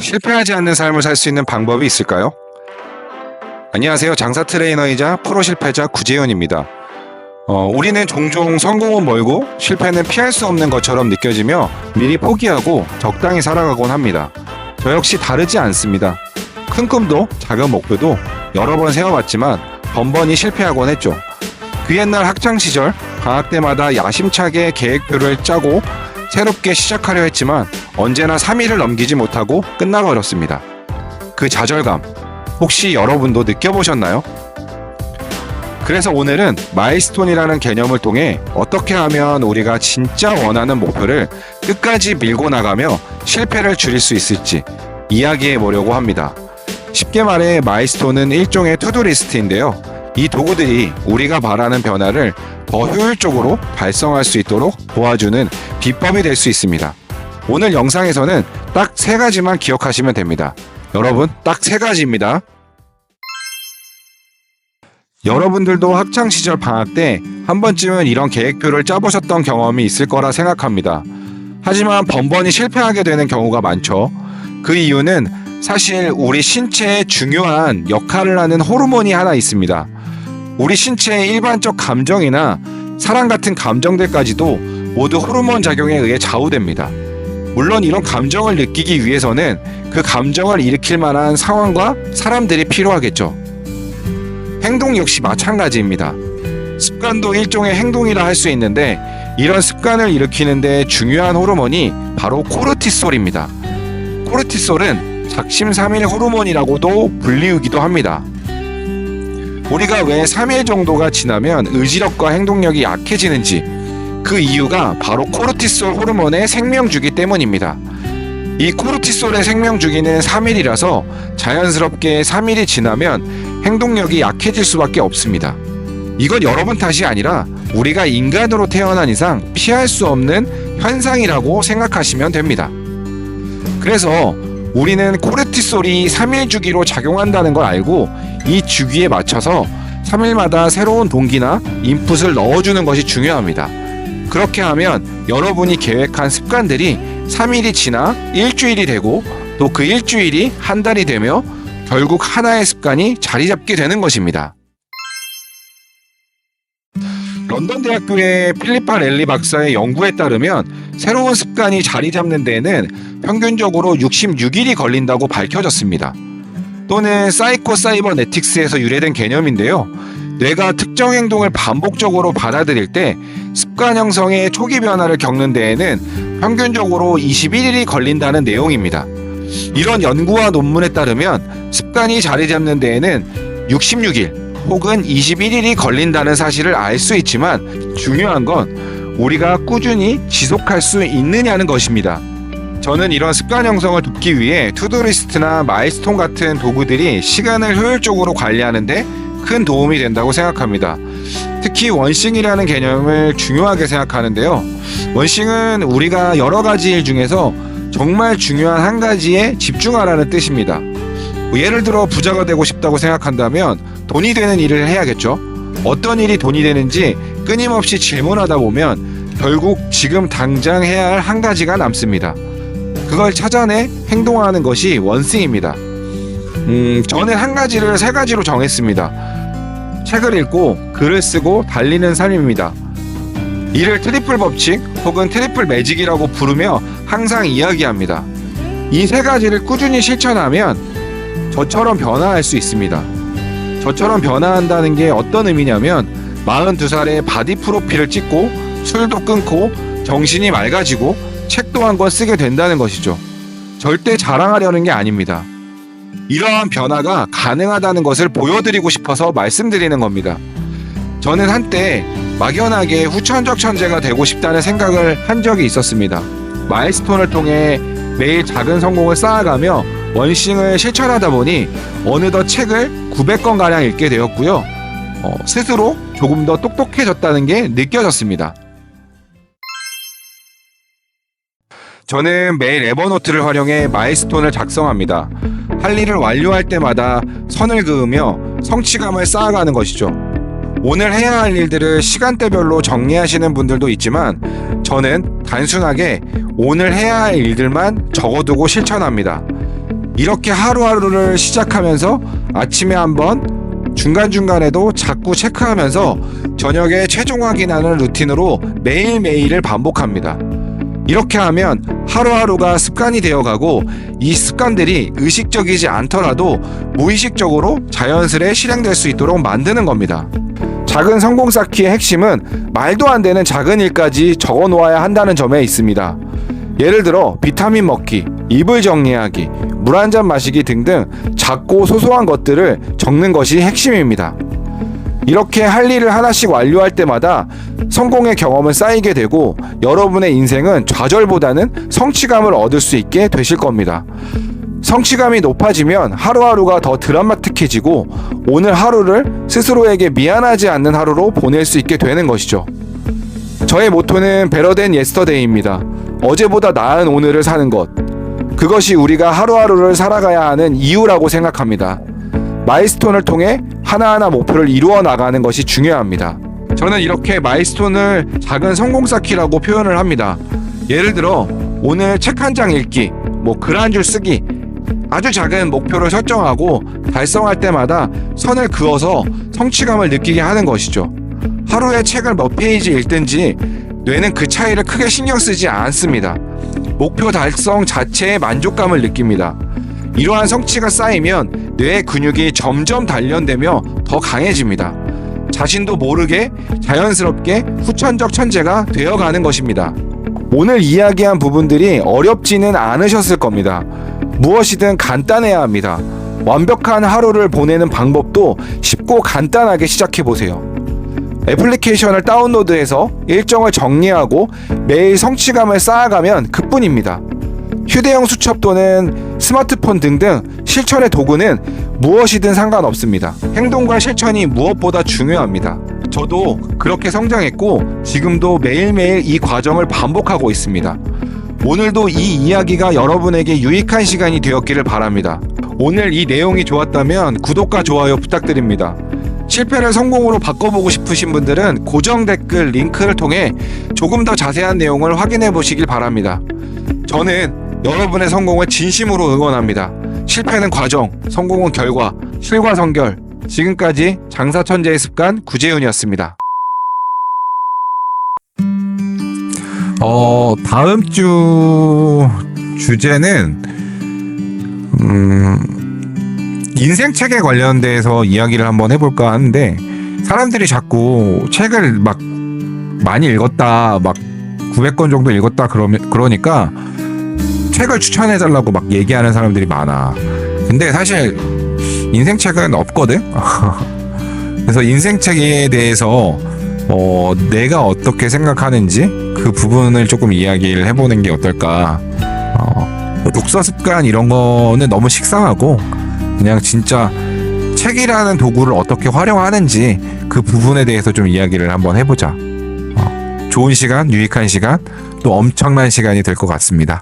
실패하지 않는 삶을 살 수 있는 방법이 있을까요? 안녕하세요. 장사 트레이너이자 프로 실패자 구재현입니다. 우리는 종종 성공은 멀고 실패는 피할 수 없는 것처럼 느껴지며 미리 포기하고 적당히 살아가곤 합니다. 저 역시 다르지 않습니다. 큰 꿈도 작은 목표도 여러 번 세워봤지만 번번이 실패하곤 했죠. 그 옛날 학창시절 방학 때마다 야심차게 계획표를 짜고 새롭게 시작하려 했지만 언제나 3일을 넘기지 못하고 끝나버렸습니다. 그 좌절감 혹시 여러분도 느껴보셨나요? 그래서 오늘은 마일스톤이라는 개념을 통해 어떻게 하면 우리가 진짜 원하는 목표를 끝까지 밀고 나가며 실패를 줄일 수 있을지 이야기해 보려고 합니다. 쉽게 말해 마일스톤은 일종의 투두리스트인데요. 이 도구들이 우리가 바라는 변화를 더 효율적으로 달성할 수 있도록 도와주는 비법이 될 수 있습니다. 오늘 영상에서는 딱 3가지만 기억하시면 됩니다. 여러분, 딱 3가지입니다. 여러분들도 학창시절 방학 때 한 번쯤은 이런 계획표를 짜보셨던 경험이 있을 거라 생각합니다. 하지만 번번이 실패하게 되는 경우가 많죠. 그 이유는 사실 우리 신체에 중요한 역할을 하는 호르몬이 하나 있습니다. 우리 신체의 일반적 감정이나 사랑 같은 감정들까지도 모두 호르몬 작용에 의해 좌우됩니다. 물론 이런 감정을 느끼기 위해서는 그 감정을 일으킬 만한 상황과 사람들이 필요하겠죠. 행동 역시 마찬가지입니다. 습관도 일종의 행동이라 할 수 있는데 이런 습관을 일으키는 데 중요한 호르몬이 바로 코르티솔입니다. 코르티솔은 작심삼일 호르몬이라고도 불리우기도 합니다. 우리가 왜 3일 정도가 지나면 의지력과 행동력이 약해지는지 그 이유가 바로 코르티솔 호르몬의 생명주기 때문입니다. 이 코르티솔의 생명주기는 3일이라서 자연스럽게 3일이 지나면 행동력이 약해질 수밖에 없습니다. 이건 여러분 탓이 아니라 우리가 인간으로 태어난 이상 피할 수 없는 현상이라고 생각하시면 됩니다. 그래서 우리는 코르티솔이 3일 주기로 작용한다는 걸 알고 이 주기에 맞춰서 3일마다 새로운 동기나 인풋을 넣어주는 것이 중요합니다. 그렇게 하면 여러분이 계획한 습관들이 3일이 지나 일주일이 되고 또 그 일주일이 한 달이 되며 결국 하나의 습관이 자리 잡게 되는 것입니다. 런던 대학교의 필리파 렐리 박사의 연구에 따르면 새로운 습관이 자리 잡는 데에는 평균적으로 66일이 걸린다고 밝혀졌습니다. 또는 사이코사이버네틱스에서 유래된 개념인데요. 뇌가 특정 행동을 반복적으로 받아들일 때 습관 형성의 초기 변화를 겪는 데에는 평균적으로 21일이 걸린다는 내용입니다. 이런 연구와 논문에 따르면 습관이 자리 잡는 데에는 66일 혹은 21일이 걸린다는 사실을 알 수 있지만 중요한 건 우리가 꾸준히 지속할 수 있느냐는 것입니다. 저는 이런 습관 형성을 돕기 위해 투두리스트나 마일스톤 같은 도구들이 시간을 효율적으로 관리하는데 큰 도움이 된다고 생각합니다. 특히 원싱이라는 개념을 중요하게 생각하는데요. 원싱은 우리가 여러 가지 일 중에서 정말 중요한 한 가지에 집중하라는 뜻입니다. 예를 들어 부자가 되고 싶다고 생각한다면 돈이 되는 일을 해야겠죠. 어떤 일이 돈이 되는지 끊임없이 질문하다 보면 결국 지금 당장 해야 할 한 가지가 남습니다. 그걸 찾아내 행동하는 것이 원싱입니다. 저는 한 가지를 3가지로 정했습니다. 책을 읽고 글을 쓰고 달리는 삶입니다. 이를 트리플 법칙 혹은 트리플 매직이라고 부르며 항상 이야기합니다. 이 3가지를 꾸준히 실천하면 저처럼 변화할 수 있습니다. 저처럼 변화한다는 게 어떤 의미냐면 42살에 바디 프로필을 찍고 술도 끊고 정신이 맑아지고 책도 한 권 쓰게 된다는 것이죠. 절대 자랑하려는 게 아닙니다. 이러한 변화가 가능하다는 것을 보여드리고 싶어서 말씀드리는 겁니다. 저는 한때 막연하게 후천적 천재가 되고 싶다는 생각을 한 적이 있었습니다. 마일스톤을 통해 매일 작은 성공을 쌓아가며 원싱을 실천하다 보니 어느덧 책을 900권가량 읽게 되었고요. 스스로 조금 더 똑똑해졌다는 게 느껴졌습니다. 저는 매일 에버노트를 활용해 마일스톤을 작성합니다. 할 일을 완료할 때마다 선을 그으며 성취감을 쌓아가는 것이죠. 오늘 해야 할 일들을 시간대별로 정리하시는 분들도 있지만 저는 단순하게 오늘 해야 할 일들만 적어두고 실천합니다. 이렇게 하루하루를 시작하면서 아침에 한번 중간중간에도 자꾸 체크하면서 저녁에 최종 확인하는 루틴으로 매일매일을 반복합니다. 이렇게 하면 하루하루가 습관이 되어가고 이 습관들이 의식적이지 않더라도 무의식적으로 자연스레 실행될 수 있도록 만드는 겁니다. 작은 성공 쌓기의 핵심은 말도 안 되는 작은 일까지 적어 놓아야 한다는 점에 있습니다. 예를 들어 비타민 먹기, 이불 정리하기, 물 한 잔 마시기 등등 작고 소소한 것들을 적는 것이 핵심입니다. 이렇게 할 일을 하나씩 완료할 때마다 성공의 경험은 쌓이게 되고 여러분의 인생은 좌절보다는 성취감을 얻을 수 있게 되실 겁니다. 성취감이 높아지면 하루하루가 더 드라마틱해지고 오늘 하루를 스스로에게 미안하지 않는 하루로 보낼 수 있게 되는 것이죠. 저의 모토는 Better than Yesterday입니다. 어제보다 나은 오늘을 사는 것. 그것이 우리가 하루하루를 살아가야 하는 이유라고 생각합니다. 마일스톤을 통해 하나하나 목표를 이루어 나가는 것이 중요합니다. 저는 이렇게 마일스톤을 작은 성공 쌓기라고 표현을 합니다. 예를 들어 오늘 책 한 장 읽기, 글 한 줄 쓰기, 아주 작은 목표를 설정하고 달성할 때마다 선을 그어서 성취감을 느끼게 하는 것이죠. 하루에 책을 몇 페이지 읽든지 뇌는 그 차이를 크게 신경 쓰지 않습니다. 목표 달성 자체의 만족감을 느낍니다. 이러한 성취가 쌓이면 뇌의 근육이 점점 단련되며 더 강해집니다. 자신도 모르게 자연스럽게 후천적 천재가 되어가는 것입니다. 오늘 이야기한 부분들이 어렵지는 않으셨을 겁니다. 무엇이든 간단해야 합니다. 완벽한 하루를 보내는 방법도 쉽고 간단하게 시작해보세요. 애플리케이션을 다운로드해서 일정을 정리하고 매일 성취감을 쌓아가면 그뿐입니다. 휴대용 수첩 또는 스마트폰 등등 실천의 도구는 무엇이든 상관없습니다. 행동과 실천이 무엇보다 중요합니다. 저도 그렇게 성장했고 지금도 매일매일 이 과정을 반복하고 있습니다. 오늘도 이 이야기가 여러분에게 유익한 시간이 되었기를 바랍니다. 오늘 이 내용이 좋았다면 구독과 좋아요 부탁드립니다. 실패를 성공으로 바꿔보고 싶으신 분들은 고정 댓글 링크를 통해 조금 더 자세한 내용을 확인해 보시길 바랍니다. 저는 여러분의 성공을 진심으로 응원합니다. 실패는 과정, 성공은 결과, 실과성결. 지금까지 장사천재의 습관 구재훈이었습니다. 다음 주 주제는 인생책에 관련돼서 이야기를 한번 해볼까 하는데, 사람들이 자꾸 책을 막 많이 읽었다, 막 900권 정도 읽었다 그러니까 책을 추천해달라고 막 얘기하는 사람들이 많아. 근데 사실 인생책은 없거든. 그래서 인생책에 대해서 내가 어떻게 생각하는지 그 부분을 조금 이야기를 해보는 게 어떨까. 독서 습관 이런 거는 너무 식상하고 그냥 진짜 책이라는 도구를 어떻게 활용하는지 그 부분에 대해서 좀 이야기를 한번 해보자. 좋은 시간, 유익한 시간, 또 엄청난 시간이 될 것 같습니다.